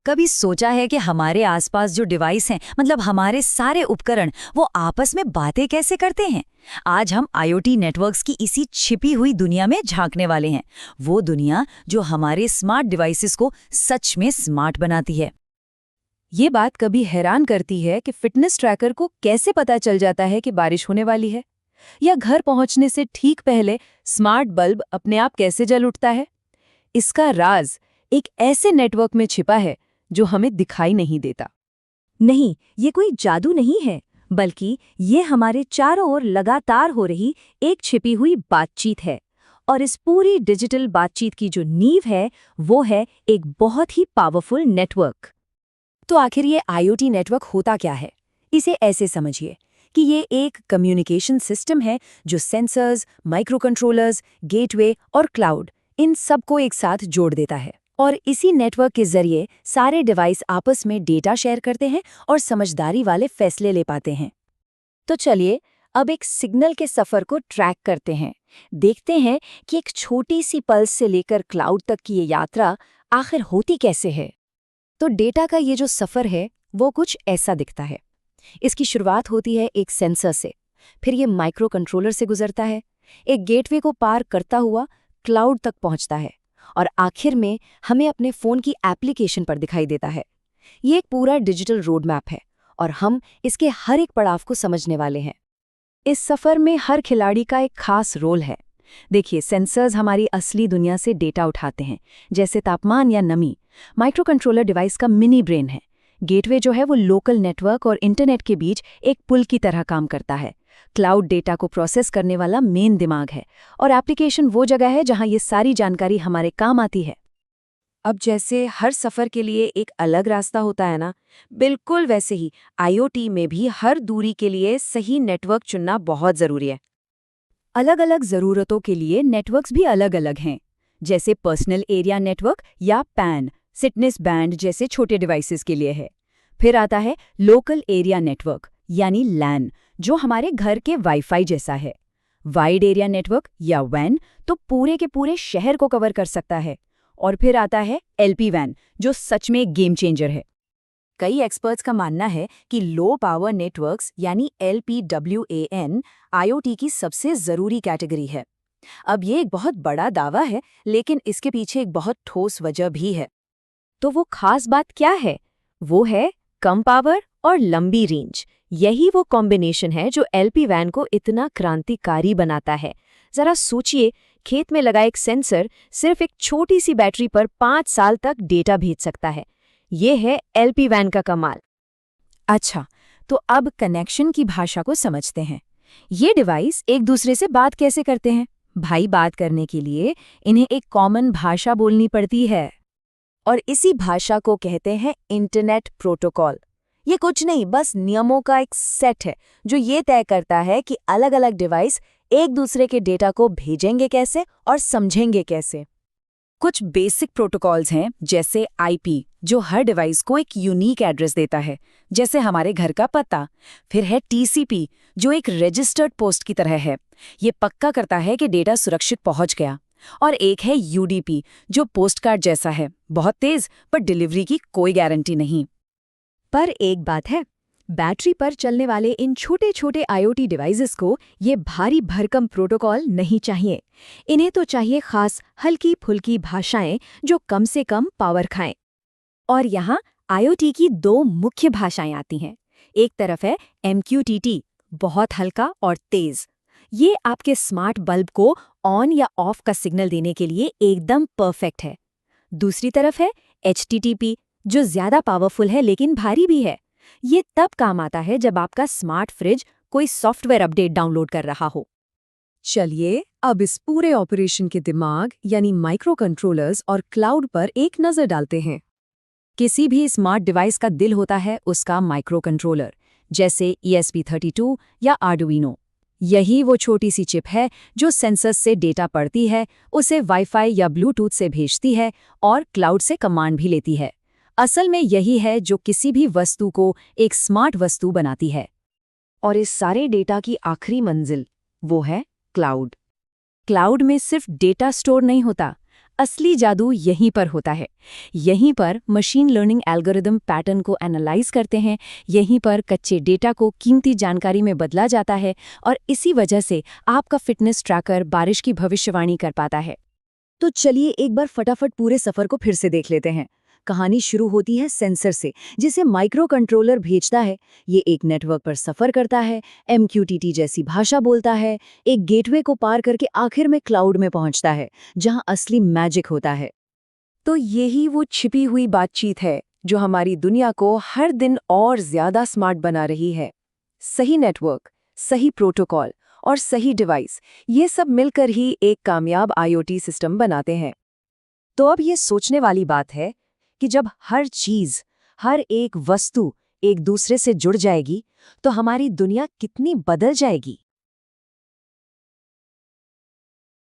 कभी सोचा है कि हमारे आसपास जो डिवाइस हैं, मतलब हमारे सारे उपकरण, वो आपस में बातें कैसे करते हैं? आज हम आईओटी नेटवर्क्स की इसी छिपी हुई दुनिया में झांकने वाले हैं। वो दुनिया जो हमारे स्मार्ट डिवाइसेस को सच में स्मार्ट बनाती है। ये बात कभी हैरान करती है कि फिटनेस ट्रैकर को कैसे पता चल जाता है कि बारिश होने वाली है, या घर पहुंचने से ठीक पहले स्मार्ट बल्ब अपने आप कैसे जल उठता है। इसका राज एक ऐसे नेटवर्क में छिपा है जो हमें दिखाई नहीं देता। नहीं, ये कोई जादू नहीं है, बल्कि ये हमारे चारों ओर लगातार हो रही एक छिपी हुई बातचीत है। और इस पूरी डिजिटल बातचीत की जो नींव है, वो है एक बहुत ही पावरफुल नेटवर्क। तो आखिर ये आईओटी नेटवर्क होता क्या है? इसे ऐसे समझिए कि ये एक कम्युनिकेशन सिस्टम है जो सेंसर्स, माइक्रो कंट्रोलर्स, गेटवे और क्लाउड, इन सबको एक साथ जोड़ देता है। और इसी नेटवर्क के जरिए सारे डिवाइस आपस में डेटा शेयर करते हैं और समझदारी वाले फैसले ले पाते हैं। तो चलिए अब एक सिग्नल के सफर को ट्रैक करते हैं। देखते हैं कि एक छोटी सी पल्स से लेकर क्लाउड तक की ये यात्रा आखिर होती कैसे है। तो डेटा का ये जो सफर है, वो कुछ ऐसा दिखता है। इसकी शुरुआत होती है एक सेंसर से, फिर ये माइक्रो कंट्रोलर से गुजरता है, एक गेटवे को पार करता हुआ क्लाउड तक पहुंचता है, और आखिर में हमें अपने फ़ोन की एप्लीकेशन पर दिखाई देता है। ये एक पूरा डिजिटल रोड मैप है और हम इसके हर एक पड़ाव को समझने वाले हैं। इस सफ़र में हर खिलाड़ी का एक खास रोल है। देखिए, सेंसर्स हमारी असली दुनिया से डेटा उठाते हैं, जैसे तापमान या नमी। माइक्रो कंट्रोलर डिवाइस का मिनी ब्रेन है। गेटवे जो है वो लोकल नेटवर्क और इंटरनेट के बीच एक पुल की तरह काम करता है। क्लाउड डेटा को प्रोसेस करने वाला मेन दिमाग है, और एप्लीकेशन वो जगह है जहां ये सारी जानकारी हमारे काम आती है। अब जैसे हर सफ़र के लिए एक अलग रास्ता होता है ना, बिल्कुल वैसे ही आईओटी में भी हर दूरी के लिए सही नेटवर्क चुनना बहुत ज़रूरी है। अलग अलग ज़रूरतों के लिए नेटवर्क्स भी अलग अलग हैं, जैसे पर्सनल एरिया नेटवर्क या पैन, फिटनेस बैंड जैसे छोटे डिवाइसेस के लिए है। फिर आता है लोकल एरिया नेटवर्क यानी लैन, जो हमारे घर के वाईफाई जैसा है। वाइड एरिया नेटवर्क या वैन तो पूरे के पूरे शहर को कवर कर सकता है। और फिर आता है एलपी वैन, जो सच में एक गेम चेंजर है। कई एक्सपर्ट्स का मानना है कि लो पावर नेटवर्क्स यानी LPWAN आईओटी की सबसे ज़रूरी कैटेगरी है। अब ये एक बहुत बड़ा दावा है, लेकिन इसके पीछे एक बहुत ठोस वजह भी है। तो वो खास बात क्या है? वो है कम पावर और लंबी रेंज। यही वो कॉम्बिनेशन है जो एलपी वैन को इतना क्रांतिकारी बनाता है। जरा सोचिए, खेत में लगा एक सेंसर सिर्फ एक छोटी सी बैटरी पर 5 साल तक डेटा भेज सकता है। ये है एलपी वैन का कमाल। अच्छा, तो अब कनेक्शन की भाषा को समझते हैं। ये डिवाइस एक दूसरे से बात कैसे करते हैं? भाई, बात करने के लिए इन्हें एक कॉमन भाषा बोलनी पड़ती है, और इसी भाषा को कहते हैं इंटरनेट प्रोटोकॉल। ये कुछ नहीं, बस नियमों का एक सेट है जो ये तय करता है कि अलग अलग डिवाइस एक दूसरे के डेटा को भेजेंगे कैसे और समझेंगे कैसे। कुछ बेसिक प्रोटोकॉल्स हैं, जैसे आईपी, जो हर डिवाइस को एक यूनिक एड्रेस देता है, जैसे हमारे घर का पता। फिर है टीसीपी, जो एक रजिस्टर्ड पोस्ट की तरह है। ये पक्का करता है कि डेटा सुरक्षित पहुंच गया। और एक है यूडीपी, जो पोस्टकार्ड जैसा है, बहुत तेज, पर डिलीवरी की कोई गारंटी नहीं। पर एक बात है, बैटरी पर चलने वाले इन छोटे छोटे आईओटी डिवाइसेस को ये भारी भरकम प्रोटोकॉल नहीं चाहिए। इन्हें तो चाहिए खास हल्की फुल्की भाषाएं जो कम से कम पावर खाएं। और यहाँ आईओटी की 2 मुख्य भाषाएं आती हैं। एक तरफ है MQTT, बहुत हल्का और तेज। ये आपके स्मार्ट बल्ब को ऑन या ऑफ का सिग्नल देने के लिए एकदम परफेक्ट है। दूसरी तरफ है HTTP, जो ज्यादा पावरफुल है लेकिन भारी भी है। ये तब काम आता है जब आपका स्मार्ट फ्रिज कोई सॉफ्टवेयर अपडेट डाउनलोड कर रहा हो। चलिए अब इस पूरे ऑपरेशन के दिमाग यानी माइक्रो कंट्रोलर्स और क्लाउड पर एक नज़र डालते हैं। किसी भी स्मार्ट डिवाइस का दिल होता है उसका माइक्रो कंट्रोलर, जैसे ESP32 या आर्डुइनो। यही वो छोटी सी चिप है जो सेंसर्स से डेटा पढ़ती है, उसे वाईफाई या ब्लूटूथ से भेजती है और क्लाउड से कमांड भी लेती है। असल में यही है जो किसी भी वस्तु को एक स्मार्ट वस्तु बनाती है। और इस सारे डेटा की आखिरी मंजिल वो है क्लाउड। क्लाउड में सिर्फ डेटा स्टोर नहीं होता, असली जादू यहीं पर होता है। यहीं पर मशीन लर्निंग एल्गोरिदम पैटर्न को एनालाइज करते हैं, यहीं पर कच्चे डेटा को कीमती जानकारी में बदला जाता है और इसी वजह से आपका फिटनेस ट्रैकर बारिश की भविष्यवाणी कर पाता है। तो चलिए एक बार फटाफट पूरे सफर को फिर से देख लेते हैं। कहानी शुरू होती है सेंसर से, जिसे माइक्रो कंट्रोलर भेजता है। ये एक नेटवर्क पर सफर करता है, MQTT जैसी भाषा बोलता है, एक गेटवे को पार करके आखिर में क्लाउड में पहुंचता है, जहां असली मैजिक होता है। तो यही वो छिपी हुई बातचीत है जो हमारी दुनिया को हर दिन और ज्यादा स्मार्ट बना रही है। सही नेटवर्क, सही प्रोटोकॉल और सही डिवाइस, ये सब मिलकर ही एक कामयाब IoT सिस्टम बनाते हैं। तो अब ये सोचने वाली बात है कि जब हर चीज, हर एक वस्तु एक दूसरे से जुड़ जाएगी, तो हमारी दुनिया कितनी बदल जाएगी।